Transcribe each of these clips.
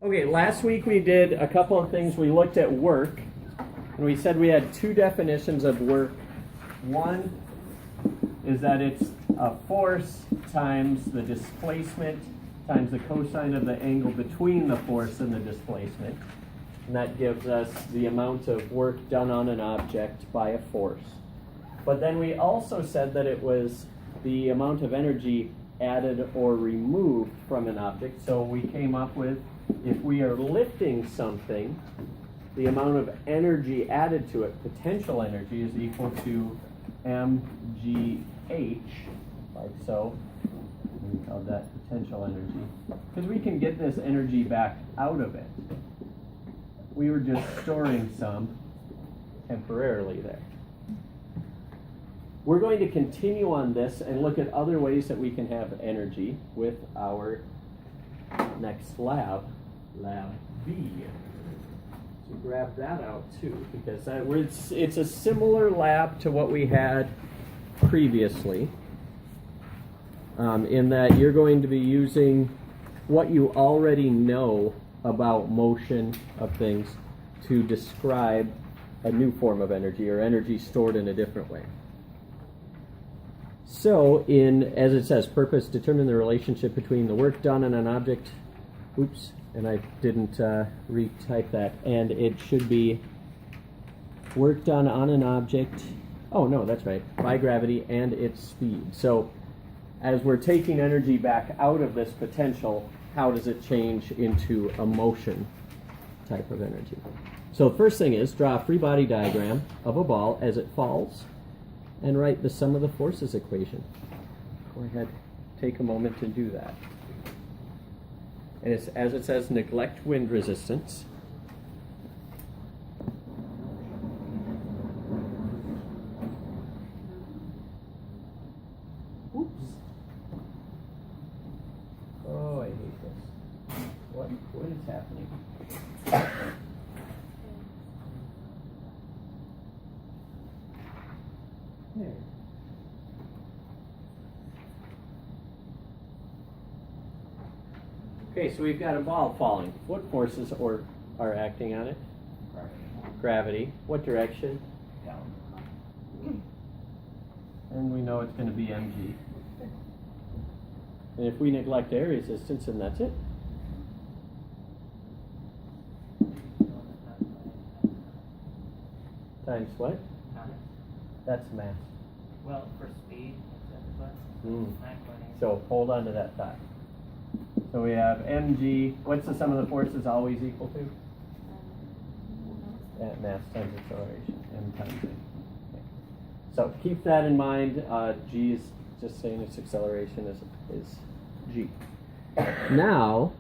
Okay, last week we did a couple of things. We looked at work, and we said we had two definitions of work. One is that it's a force times the displacement times the cosine of the angle between the force and the displacement. And that gives us the amount of work done on an object by a force. But then we also said that it was the amount of energy added or removed from an object. So we came up with, if we are lifting something, the amount of energy added to it, potential energy, is equal to mgh, like so. We call that potential energy. Because we can get this energy back out of it. We were just storing some temporarily there. We're going to continue on this and look at other ways that we can have energy with our next lab, Lab B. So grab that out too, because it's a similar lab to what we had previously, in that you're going to be using what you already know about motion of things to describe a new form of energy, or energy stored in a different way. So, as it says, purpose, determine the relationship between the work done on an object. Oops, and I didn't retype that. And it should be work done on an object. Oh, no, that's right. By gravity and its speed. So, as we're taking energy back out of this potential, how does it change into a motion type of energy? So, the first thing is draw a free body diagram of a ball as it falls, and write the sum of the forces equation. Go ahead, take a moment to do that. And it's, as it says, neglect wind resistance. Oops. Oh, I hate this. What is happening? There. Okay, so we've got a ball falling. What forces are acting on it? Gravity. What direction? Down. And we know it's going to be mg. And if we neglect air resistance, then that's it. Times what? That's mass. Well, for speed, So hold on to that thought. So we have mg. What's the sum of the forces always equal to? Mass times acceleration. M times A. Okay. So keep that in mind. G is just saying its acceleration is g. Now,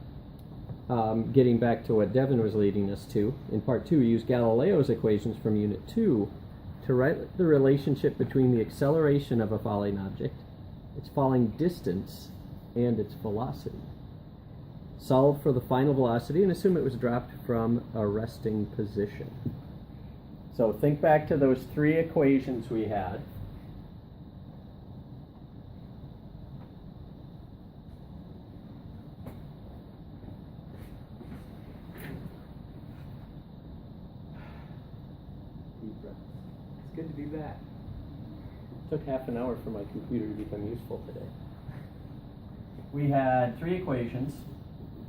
getting back to what Devin was leading us to, in part 2, we use Galileo's equations from Unit 2 to write the relationship between the acceleration of a falling object, its falling distance, and its velocity. Solve for the final velocity and assume it was dropped from a resting position. So think back to those three equations we had. It's good to be back. It took half an hour for my computer to become useful today. We had three equations.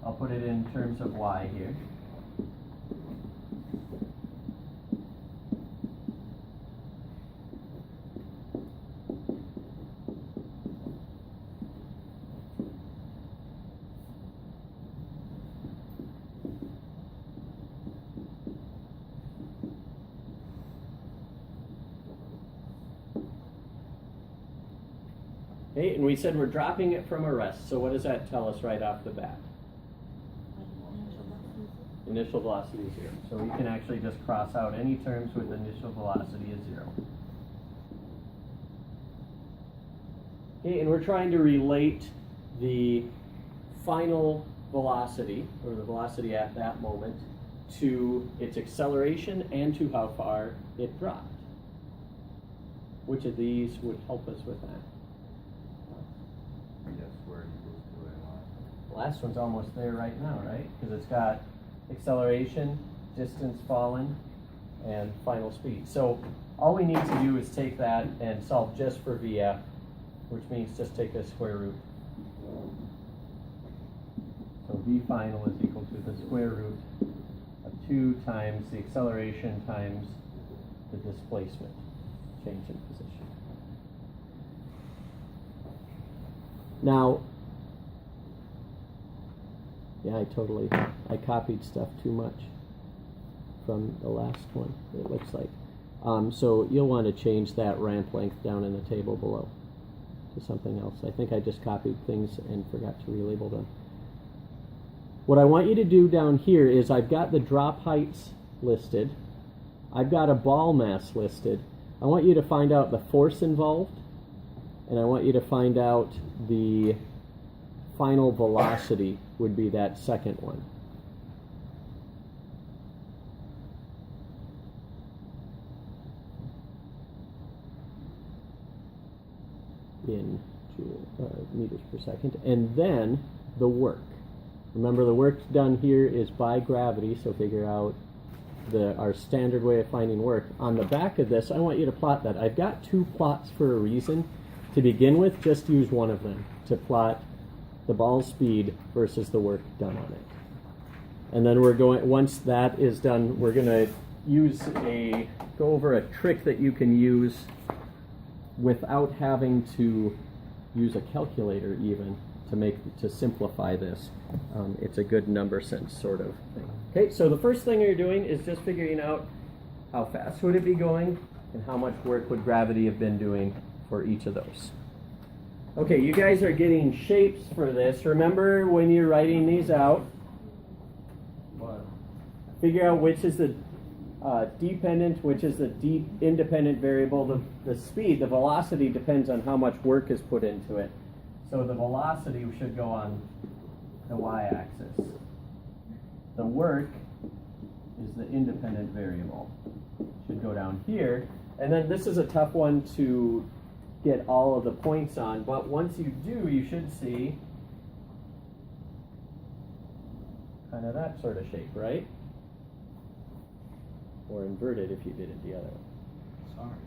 I'll put it in terms of y here. Okay, and we said we're dropping it from a rest. So what does that tell us right off the bat? Initial velocity is 0. So we can actually just cross out any terms with initial velocity is 0. Okay, and we're trying to relate the final velocity, or the velocity at that moment, to its acceleration and to how far it dropped. Which of these would help us with that? Yes, where it equals to a line. The last one's almost there right now, right? Because it's got acceleration, distance fallen, and final speed. So all we need to do is take that and solve just for VF, which means just take the square root. So V final is equal to the square root of 2 times the acceleration times the displacement, change in position. Now, yeah, I copied stuff too much from the last one, it looks like. So you'll want to change that ramp length down in the table below to something else. I think I just copied things and forgot to relabel them. What I want you to do down here is I've got the drop heights listed. I've got a ball mass listed. I want you to find out the force involved, and I want you to find out the final velocity would be that second one. In meters per second, and then the work. Remember, the work done here is by gravity, so figure out our standard way of finding work. On the back of this, I want you to plot that. I've got 2 plots for a reason. To begin with, just use one of them to plot the ball speed versus the work done on it. And then once that is done, we're going to go over a trick that you can use without having to use a calculator even to simplify this. It's a good number sense sort of thing. Okay, so the first thing you're doing is just figuring out how fast would it be going and how much work would gravity have been doing for each of those. Okay, you guys are getting shapes for this. Remember when you're writing these out, figure out which is the dependent, which is the independent variable. The speed, the velocity depends on how much work is put into it. So the velocity should go on the y-axis. The work is the independent variable. Should go down here. And then this is a tough one to get all of the points on, but once you do, you should see kind of that sort of shape, right? Or inverted if you did it the other way. Sorry.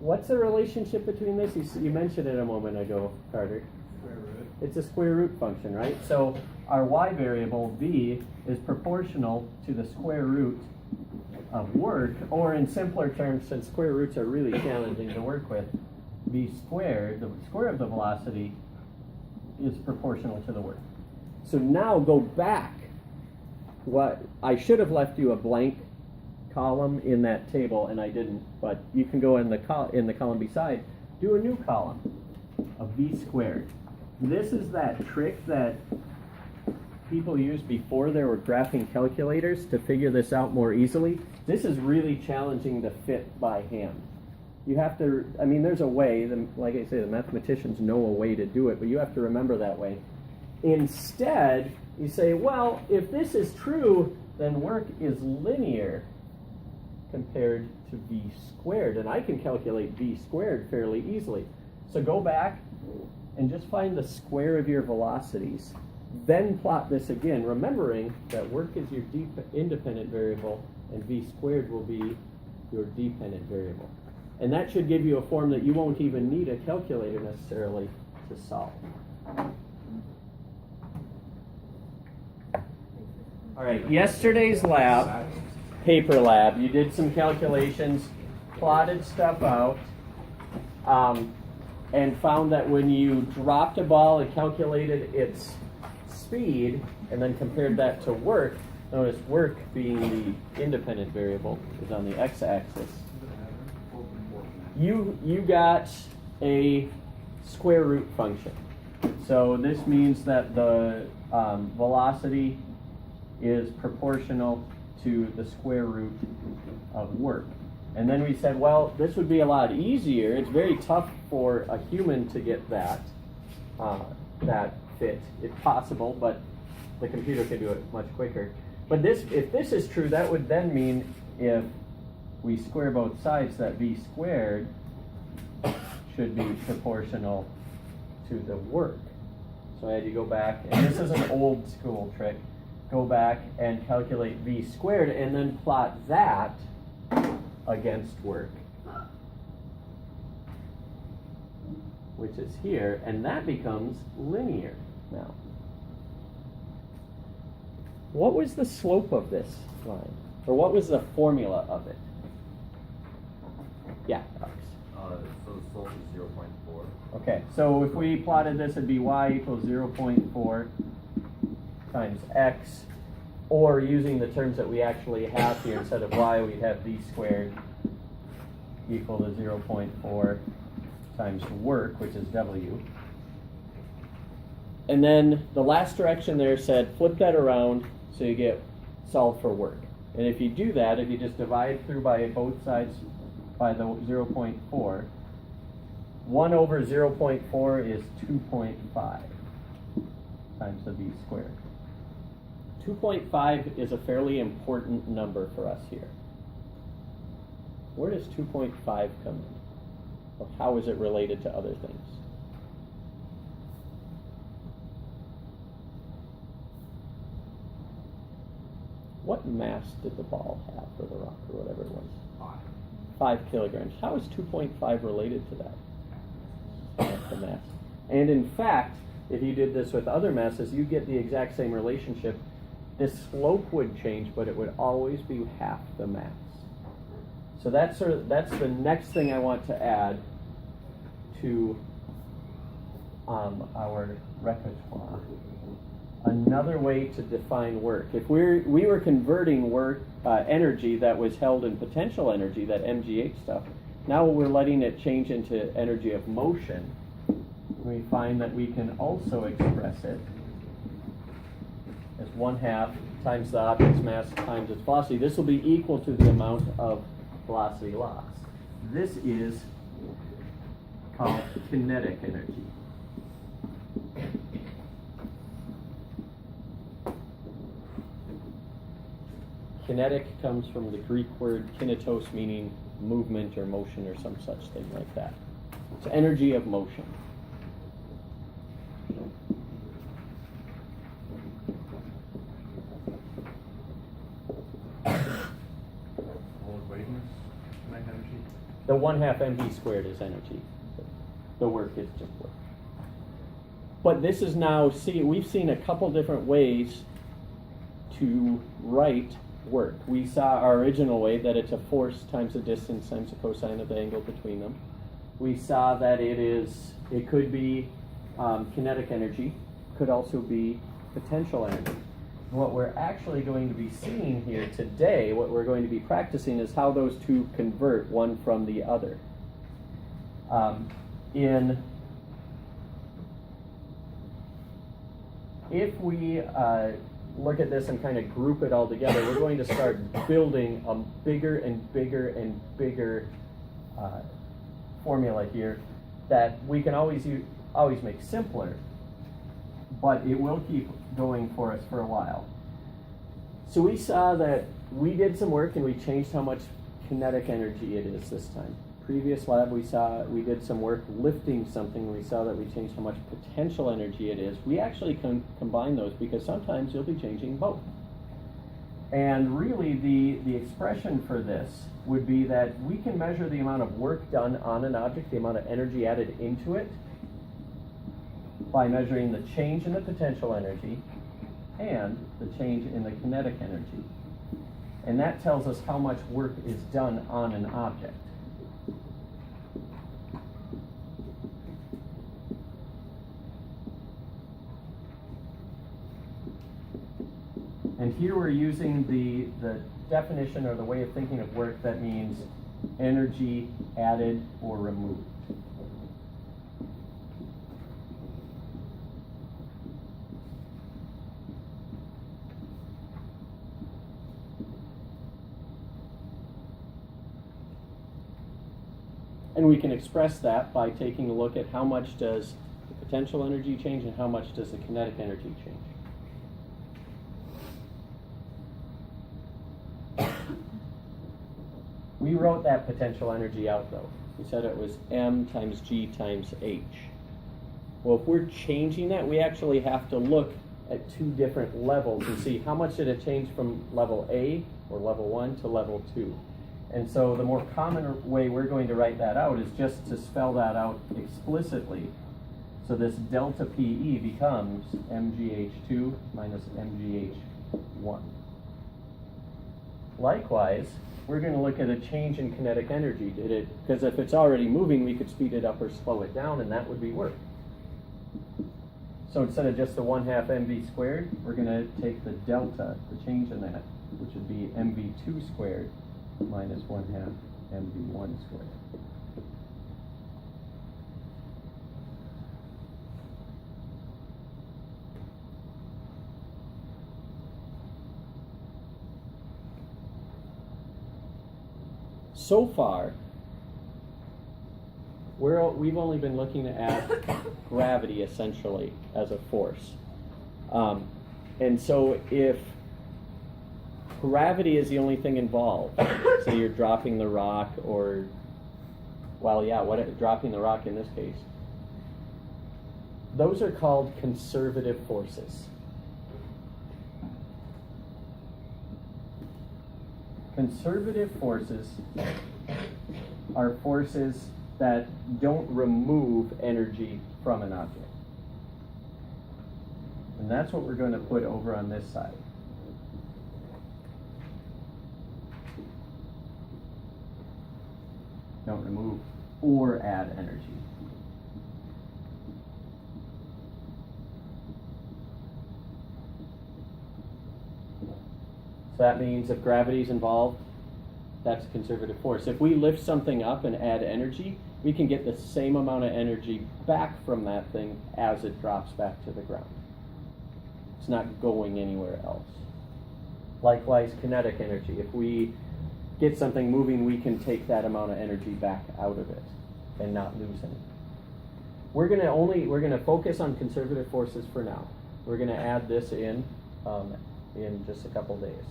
What's the relationship between this? You mentioned it a moment ago, Carter. Square root. It's a square root function, right? So our y variable, v, is proportional to the square root of work, or in simpler terms, since square roots are really challenging to work with, v squared, the square of the velocity, is proportional to the work. So now go back. What I should have left you a blank column in that table, and I didn't, but you can go in the column beside, do a new column of v squared. This is that trick that people used before there were graphing calculators to figure this out more easily. This is really challenging to fit by hand. You have to, I mean, there's a way, like I say, the mathematicians know a way to do it, but you have to remember that way. Instead, you say, well, if this is true, then work is linear compared to v squared, and I can calculate v squared fairly easily. So go back and just find the square of your velocities. Then plot this again, remembering that work is your independent variable and v squared will be your dependent variable. And that should give you a form that you won't even need a calculator necessarily to solve. All right, yesterday's lab, paper lab, you did some calculations, plotted stuff out, and found that when you dropped a ball and calculated its speed and then compared that to work, notice work being the independent variable is on the x-axis. You got a square root function. So this means that the velocity is proportional to the square root of work. And then we said, well, this would be a lot easier. It's very tough for a human to get that fit. It's possible, but the computer can do it much quicker. But if this is true, that would then mean if we square both sides, that v squared should be proportional to the work. So I had you go back, and this is an old school trick, go back and calculate V squared and then plot that against work, which is here, and that becomes linear now. What was the slope of this line? Or what was the formula of it? Yeah, Alex. So the slope is 0.4. Okay, so if we plotted this, it'd be y equals 0.4 times x, or using the terms that we actually have here, instead of y, we'd have v squared equal to 0.4 times work, which is w. And then the last direction there said flip that around so you get solve for work. And if you do that, if you just divide through by both sides by the 0.4, 1 over 0.4 is 2.5 times the v squared. 2.5 is a fairly important number for us here. Where does 2.5 come in? Or how is it related to other things? What mass did the ball have, or the rock, or whatever it was? 5 kilograms. How is 2.5 related to that? That's the mass. And in fact, if you did this with other masses, you get the exact same relationship. This slope would change, but it would always be half the mass. So that's the next thing I want to add to our repertoire. Another way to define work. If we were converting work energy that was held in potential energy, that MGH stuff, now we're letting it change into energy of motion. We find that we can also express it as 1/2 times the object's mass times its velocity. This will be equal to the amount of velocity loss. This is called kinetic energy. Kinetic comes from the Greek word kinetos, meaning movement or motion or some such thing like that. It's energy of motion. The 1/2 mv squared is energy. The work is just work. But this is now, we've seen a couple different ways to write work. We saw our original way, that it's a force times the distance times the cosine of the angle between them. We saw that it could be kinetic energy, could also be potential energy. What we're actually going to be seeing here today, what we're going to be practicing, is how those two convert one from the other. If we look at this and kind of group it all together, we're going to start building a bigger and bigger and bigger formula here that we can always make simpler, but it will keep going for us for a while. So we saw that we did some work and we changed how much kinetic energy it is this time. Previous lab we did some work lifting something, and we saw that we changed how much potential energy it is. We actually can combine those because sometimes you'll be changing both. And really the expression for this would be that we can measure the amount of work done on an object, the amount of energy added into it, by measuring the change in the potential energy and the change in the kinetic energy. And that tells us how much work is done on an object. And here we're using the definition, or the way of thinking of work, that means energy added or removed. And we can express that by taking a look at how much does the potential energy change and how much does the kinetic energy change. We wrote that potential energy out though. We said it was m times g times h. Well, if we're changing that, we actually have to look at two different levels and see how much did it change from level A or level 1 to level 2. And so the more common way we're going to write that out is just to spell that out explicitly. So this delta PE becomes MgH2 minus MgH1. Likewise, we're going to look at a change in kinetic energy. Because if it's already moving, we could speed it up or slow it down, and that would be work. So instead of just the 1/2 mv squared, we're going to take the delta, the change in that, which would be mv2 squared minus 1/2 mv1 squared. So far, we've only been looking at gravity essentially as a force. And so if gravity is the only thing involved, say you're dropping the rock or, well, yeah, dropping the rock in this case, those are called conservative forces. Conservative forces are forces that don't remove energy from an object. And that's what we're going to put over on this side. Don't remove or add energy. So that means if gravity is involved, that's a conservative force. If we lift something up and add energy, we can get the same amount of energy back from that thing as it drops back to the ground. It's not going anywhere else. Likewise, kinetic energy. If we get something moving, we can take that amount of energy back out of it and not lose any. We're going to focus on conservative forces for now. We're going to add this in just a couple days.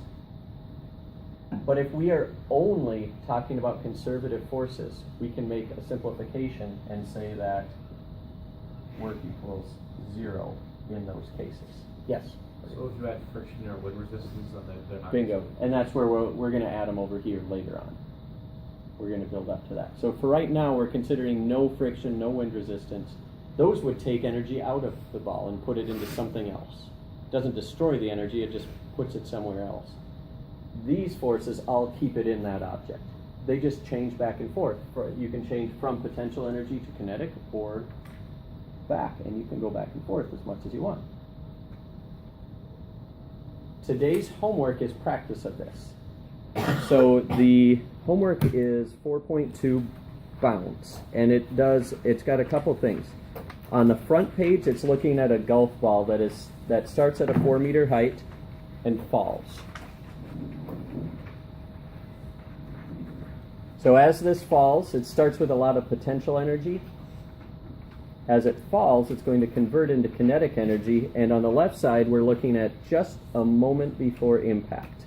But if we are only talking about conservative forces, we can make a simplification and say that work equals 0 in those cases. Yes? So if you add friction or wind resistance, then they're not. Bingo. And that's where we're going to add them over here later on. We're going to build up to that. So for right now, we're considering no friction, no wind resistance. Those would take energy out of the ball and put it into something else. It doesn't destroy the energy, it just puts it somewhere else. These forces all keep it in that object. They just change back and forth. You can change from potential energy to kinetic or back, and you can go back and forth as much as you want. Today's homework is practice of this. So the homework is 4.2 bounce, and it's got a couple things. On the front page, it's looking at a golf ball that starts at a 4-meter height and falls. So as this falls, it starts with a lot of potential energy. As it falls, it's going to convert into kinetic energy, and on the left side, we're looking at just a moment before impact.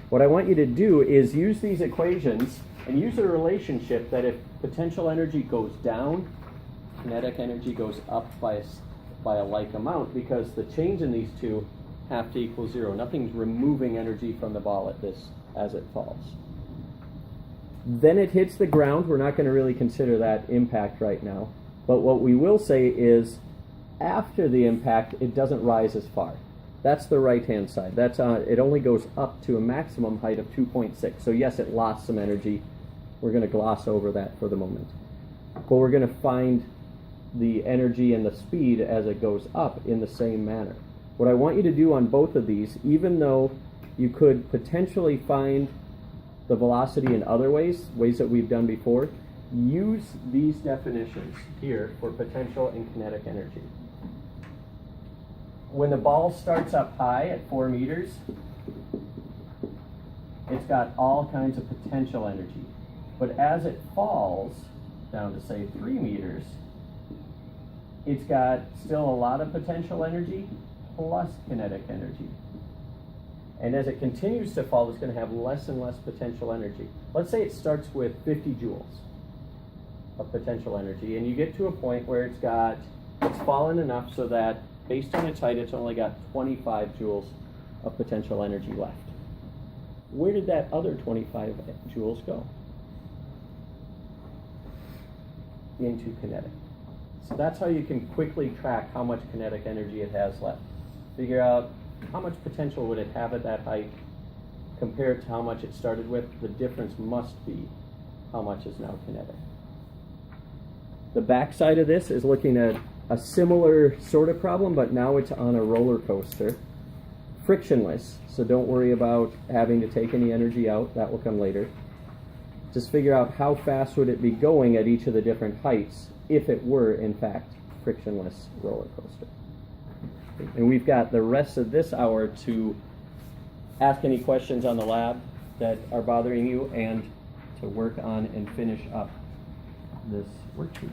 What I want you to do is use these equations and use a relationship that if potential energy goes down, kinetic energy goes up by a like amount, because the change in these two have to equal 0. Nothing's removing energy from the ball as it falls. Then it hits the ground. We're not going to really consider that impact right now. But what we will say is after the impact, it doesn't rise as far. That's the right-hand side. It only goes up to a maximum height of 2.6. So yes, it lost some energy. We're going to gloss over that for the moment. But we're going to find the energy and the speed as it goes up in the same manner. What I want you to do on both of these, even though you could potentially find the velocity in other ways that we've done before, use these definitions here for potential and kinetic energy. When the ball starts up high at 4 meters, it's got all kinds of potential energy. But as it falls down to, say, 3 meters, it's got still a lot of potential energy plus kinetic energy. And as it continues to fall, it's going to have less and less potential energy. Let's say it starts with 50 joules of potential energy, and you get to a point where it's got It's fallen enough so that based on its height, it's only got 25 joules of potential energy left. Where did that other 25 joules go? Into kinetic. So that's how you can quickly track how much kinetic energy it has left. Figure out how much potential would it have at that height compared to how much it started with. The difference must be how much is now kinetic. The backside of this is looking at a similar sort of problem, but now it's on a roller coaster. Frictionless, so don't worry about having to take any energy out. That will come later. Just figure out how fast would it be going at each of the different heights if it were, in fact, frictionless roller coaster. And we've got the rest of this hour to ask any questions on the lab that are bothering you and to work on and finish up this worksheet.